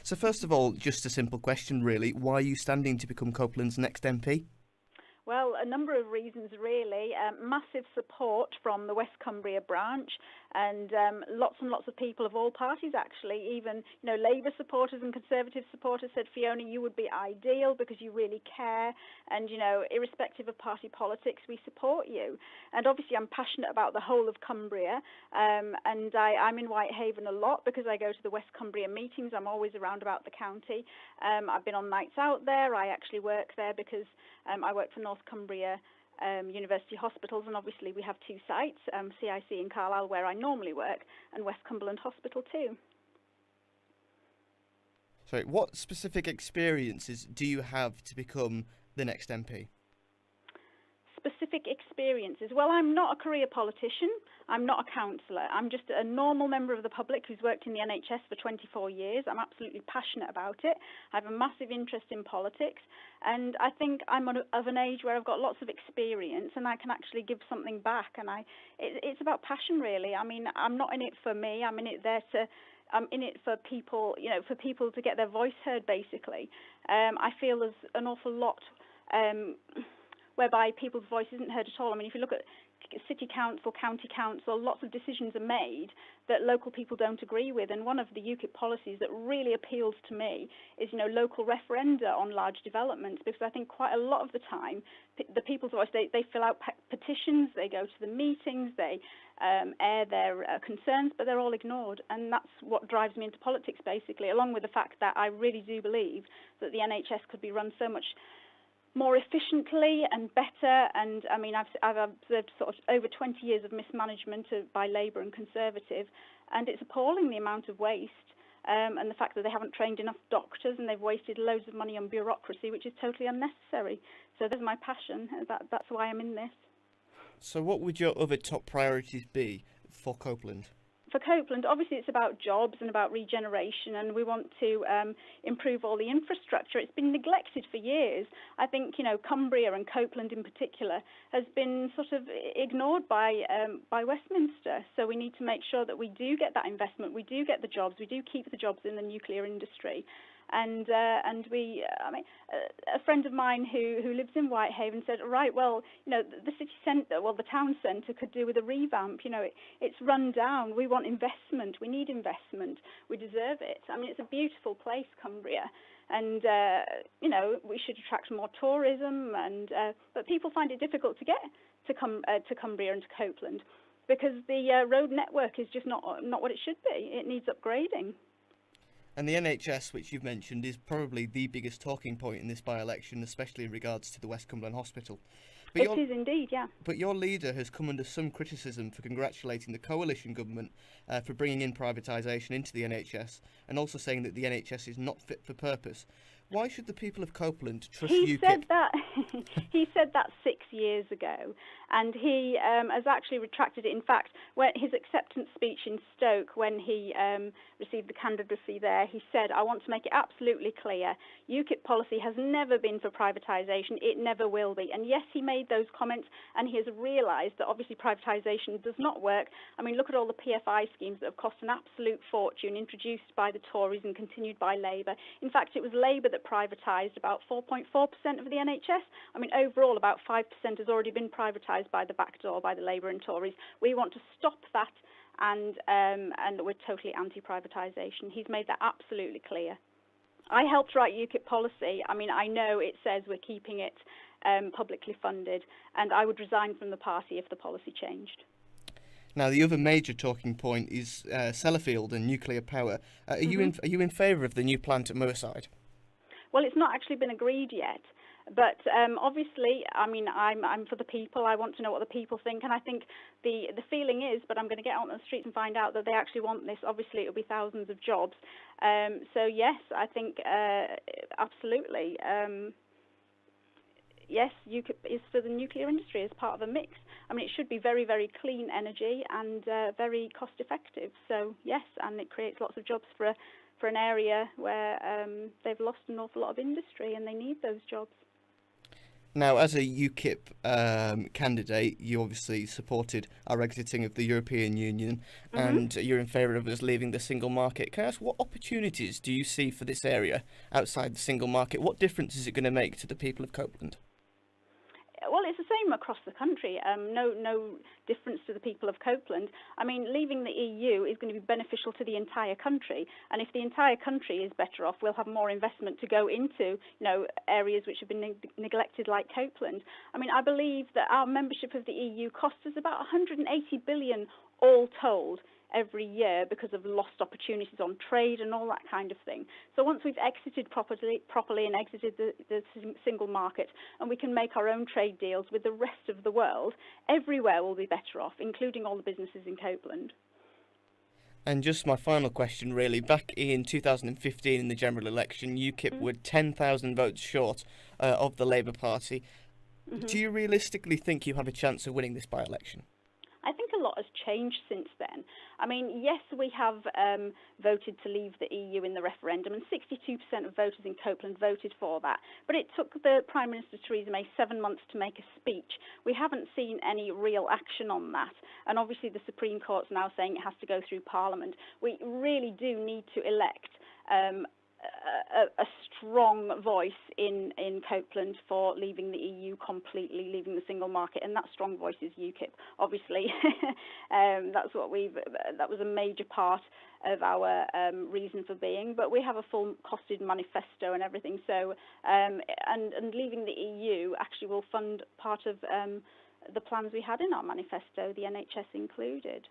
So first of all, just a simple question really. Why are you standing to become Copeland's next MP? Well, a number of reasons, really. Massive support from the West Cumbria branch, and lots of people of all parties, actually. Even, Labour supporters and Conservative supporters said, Fiona, you would be ideal because you really care, and, irrespective of party politics, we support you. And obviously, I'm passionate about the whole of Cumbria, and I'm in Whitehaven a lot because I go to the West Cumbria meetings. I'm always around about the county. I've been on nights out there. I actually work there because I work for North Cumbria University Hospitals, and obviously we have two sites, CIC in Carlisle where I normally work, and West Cumberland Hospital too. So what specific experiences do you have to become the next MP? Specific experiences. Well, I'm not a career politician. I'm not a councillor. I'm just a normal member of the public who's worked in the NHS for 24 years. I'm absolutely passionate about it. I have a massive interest in politics, and I think I'm of an age where I've got lots of experience and I can actually give something back. And it's about passion, really. I mean, I'm not in it for me. I'm in it for people, for people to get their voice heard, basically. I feel there's an awful lot whereby people's voice isn't heard at all. I mean, if you look at city council, county council, lots of decisions are made that local people don't agree with. And one of the UKIP policies that really appeals to me is, local referenda on large developments, because I think quite a lot of the time, the people's voice, they fill out petitions, they go to the meetings, they air their concerns, but they're all ignored. And that's what drives me into politics, basically, along with the fact that I really do believe that the NHS could be run so much more efficiently and better. And I mean, I've observed sort of over 20 years of mismanagement by Labour and Conservative, and it's appalling the amount of waste and the fact that they haven't trained enough doctors, and they've wasted loads of money on bureaucracy, which is totally unnecessary. So there's my passion. That's why I'm in this. So what would your other top priorities be for Copeland? For Copeland, obviously it's about jobs and about regeneration, and we want to improve all the infrastructure. It's been neglected for years. I think, Cumbria and Copeland in particular has been sort of ignored by Westminster. So we need to make sure that we do get that investment, we do get the jobs, we do keep the jobs in the nuclear industry. And a friend of mine who lives in Whitehaven said, right, well, the city centre, the town centre could do with a revamp. It's run down. We want investment. We need investment. We deserve it. I mean, it's a beautiful place, Cumbria, and we should attract more tourism. But people find it difficult to get to Cumbria and to Copeland because the road network is just not what it should be. It needs upgrading. And the NHS, which you've mentioned, is probably the biggest talking point in this by-election, especially in regards to the West Cumberland Hospital. It is indeed, yeah. But your leader has come under some criticism for congratulating the coalition government for bringing in privatisation into the NHS, and also saying that the NHS is not fit for purpose. Why should the people of Copeland trust UKIP? He said that 6 years ago, and he has actually retracted it. In fact, when his acceptance speech in Stoke, when he received the candidacy there, he said, I want to make it absolutely clear, UKIP policy has never been for privatisation, it never will be. And yes, he made those comments, and he has realised that obviously privatisation does not work. I mean, look at all the PFI schemes that have cost an absolute fortune, introduced by the Tories and continued by Labour. In fact, it was Labour that privatised about 4.4% of the NHS. I mean, overall, about 5% has already been privatised by the back door by the Labour and Tories. We want to stop that, and we're totally anti-privatisation. He's made that absolutely clear. I helped write UKIP policy. I mean, I know it says we're keeping it publicly funded, and I would resign from the party if the policy changed. Now, the other major talking point is Sellafield and nuclear power. Are you in favour of the new plant at Moorside? Well, it's not actually been agreed yet, but obviously, I mean, I'm for the people. I want to know what the people think, and I think the feeling is, but I'm going to get out on the streets and find out that they actually want this. Obviously, it'll be thousands of jobs. So yes, I think absolutely. Yes, UKIP is for the nuclear industry as part of a mix. I mean, it should be very, very clean energy and very cost effective. So yes, and it creates lots of jobs for an area where they've lost an awful lot of industry and they need those jobs. Now, as a UKIP candidate, you obviously supported our exiting of the European Union, and you're in favour of us leaving the single market. Can I ask, what opportunities do you see for this area outside the single market? What difference is it going to make to the people of Copeland? Well, it's the same across the country. No difference to the people of Copeland. I mean, leaving the EU is going to be beneficial to the entire country, and if the entire country is better off, we'll have more investment to go into, areas which have been neglected like Copeland. I mean, I believe that our membership of the EU costs us about 180 billion all told every year because of lost opportunities on trade and all that kind of thing. So once we've exited properly and exited the single market, and we can make our own trade deals with the rest of the world, everywhere will be better off, including all the businesses in Copeland. And just my final question, really. Back in 2015 in the general election, UKIP were 10,000 votes short of the Labour Party. Do you realistically think you have a chance of winning this by-election? I think a lot has changed since then. I mean, yes, we have voted to leave the EU in the referendum, and 62% of voters in Copeland voted for that. But it took the Prime Minister Theresa May 7 months to make a speech. We haven't seen any real action on that. And obviously the Supreme Court's now saying it has to go through Parliament. We really do need to elect a strong voice in Copeland for leaving the EU completely, leaving the single market, and that strong voice is UKIP. Obviously, that was a major part of our reason for being. But we have a full costed manifesto and everything. So, and leaving the EU actually will fund part of the plans we had in our manifesto, the NHS included.